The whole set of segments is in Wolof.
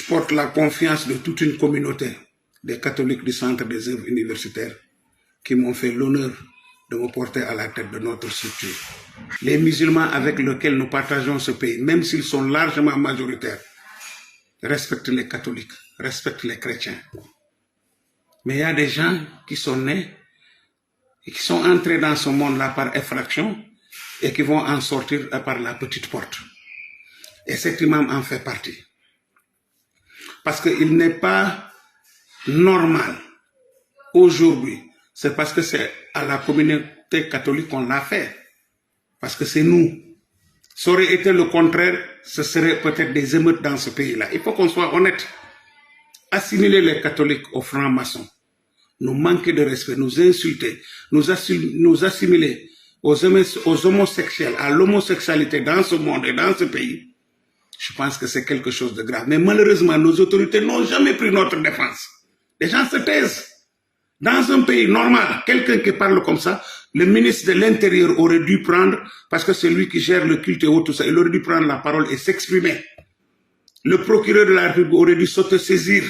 porte la confiance de toute une communauté des catholiques du centre des œuvres universitaires qui m'ont fait l'honneur de me porter à la tête de notre structure. Les musulmans avec lesquels nous partageons ce pays, même s'ils sont largement majoritaires, respectent les catholiques, respectent les chrétiens. Mais il y a des gens qui sont nés et qui sont entrés dans ce monde-là par effraction et qui vont en sortir par la petite porte. Et cet imam en fait partie. Parce qu'il n'est pas normal aujourd'hui. C'est parce que c'est à la communauté catholique qu'on l'a fait. Parce que c'est nous. Ça aurait été le contraire, ce serait peut-être des émeutes dans ce pays-là. Il faut qu'on soit honnête. Assimiler les catholiques aux francs-maçons, nous manquer de respect, nous insulter, nous assimiler aux homosexuels, à l'homosexualité dans ce monde et dans ce pays, je pense que c'est quelque chose de grave. Mais malheureusement, nos autorités n'ont jamais pris notre défense. Les gens se taisent. Dans un pays normal, quelqu'un qui parle comme ça, le ministre de l'Intérieur aurait dû prendre, parce que c'est lui qui gère le culte et tout ça, il aurait dû prendre la parole et s'exprimer. Le procureur de la République aurait dû s'autosaisir,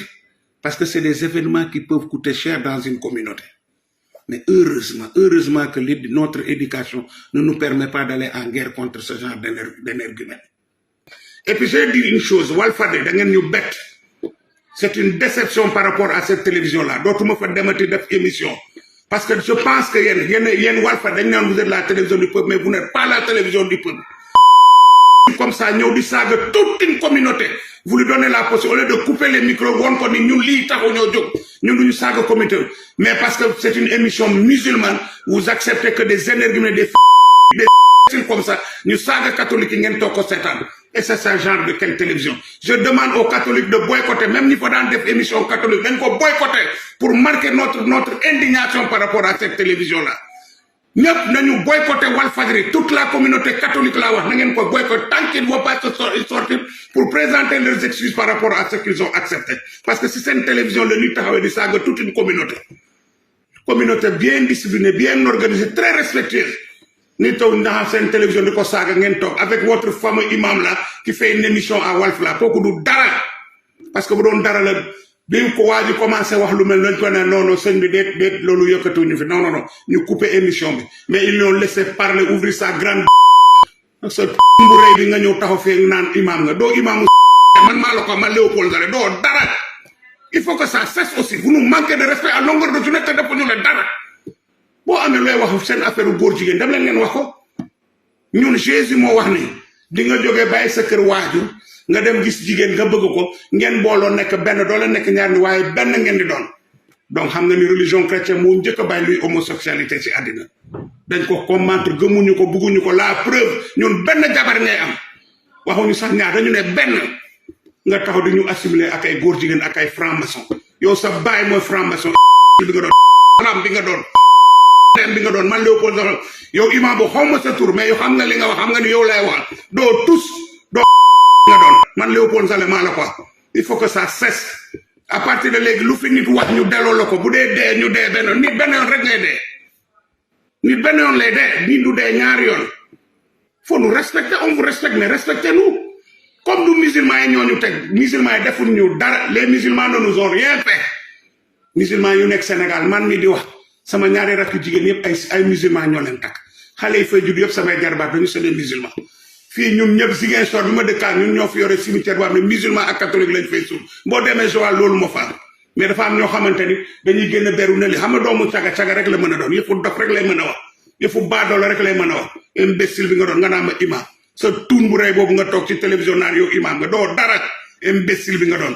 parce que c'est des événements qui peuvent coûter cher dans une communauté. Mais heureusement que notre éducation ne nous permet pas d'aller en guerre contre ce genre d'énergumène. Et puis j'ai dit une chose, Walfadé, c'est une déception par rapport à cette télévision-là. D'autres me font démettre d'émission. Parce que je pense que Walfadé, vous êtes la télévision du peuple, mais vous n'êtes pas la télévision du peuple. Comme ça, nous disons toute une communauté. Vous lui donnez la possibilité, au lieu de couper les micros, mais parce que c'est une émission musulmane, vous acceptez que des énergumènes, des comme ça, nous sommes catholiques qui sont 7 ans. Et c'est ce genre de quelle télévision. Je demande aux catholiques de boycotter, même s'il faut dans des émissions catholiques, de boycotter pour marquer notre indignation par rapport à cette télévision-là. Nous avons boycotté Walfadjri, toute la communauté catholique là, nous avons boycotté tant qu'ils ne vont pas sortir pour présenter leurs excuses par rapport à ce qu'ils ont accepté. Parce que si c'est une télévision, le nuit de ça, toute une communauté. Communauté bien disciplinée, bien organisée, très respectueuse. Nous avons une télévision de Kosaga, avec votre fameux imam là, qui fait une émission à Walf là, pour que nous dara. Parce que vous donnez dara là. Bien ko waji commencé wax lu mel non non sëñ bi det lolu yëkëtu ñu fi non ñu couper émission bi mais ils l'ont laissé parler ouvrir sa grande ce bu reuy bi nga ñëw taxaw fi naan imam nga do imam man ma la ko man Léopold Zale do dara il faut que ça cesse aussi vous nous manquez de respect à longueur de journée te def ñu le dara bo amé loy wax seen affaire goor jigen dem leen ngeen wax ko ñun Jésus mo wax ni di nga joggé bay sa kër waaju nga dem gis jigen nga bëgg ko ngeen booloo nek benn do la nek ñaar ni waye benn ngeen di doon donc xam nga ni religion chrétienne mo ñëk bay luy homosexualité ci adina dañ ko combattre gëmuñu ko bëgguñu ko la preuve ñun benn jabar ngay am waxuñu sax ñaar dañu ne benn nga taxaw di ñu assimiler ak ay goor jigen ak ay franc maçon yow sa baay mooy franc maçon bi nga doon lam bi nga doon dem bi nga doon man Léopold Zale yow imam bu xawma sa tour mais yow xam nga li nga wax xam nga ni yow lay wax do tous man Léopold Zale maa la quoi il faut que ça cesse à partir de léegi lu fi nit wax ñu delloo la ko bu dee dee ñu dee benn nit benn yoon rek ngay dee nit benn yoon lay dee nit du dee ñaari yoon faut nous respecter on vous respecte mais respectez-nous comme nous musulmans yi ñoo ñu teg musulmans yi defuñ ñu dara les musulmans ne nous ont rien fait musulmans yu nekk Sénégal man mi di wax sama ñaari rakk jigéen yëpp ay musulmans ñoo leen takk xale yi fay judd yëpp samay jarbaat dañu c'est des musulmans fii ñun ñëpp Ziguinchor bi ma dëkkaan ñun ñoo fi yore cimetière boo xam ne musulman ak catholique lañ fay suul boo demee Joal loolu moo fa am mais dafa am ñoo xamante ni dañuy génn beru ne li xam nga doomu caga rek la mën a doon yëfu dof rek lay mën a wax yëfu baadoola rek lay mën a wax imbécile bi nga doon nga naan ma imam sa tuun bu rëy boobu nga toog ci télévision naan yow imam nga doo dara imbécile bi nga doon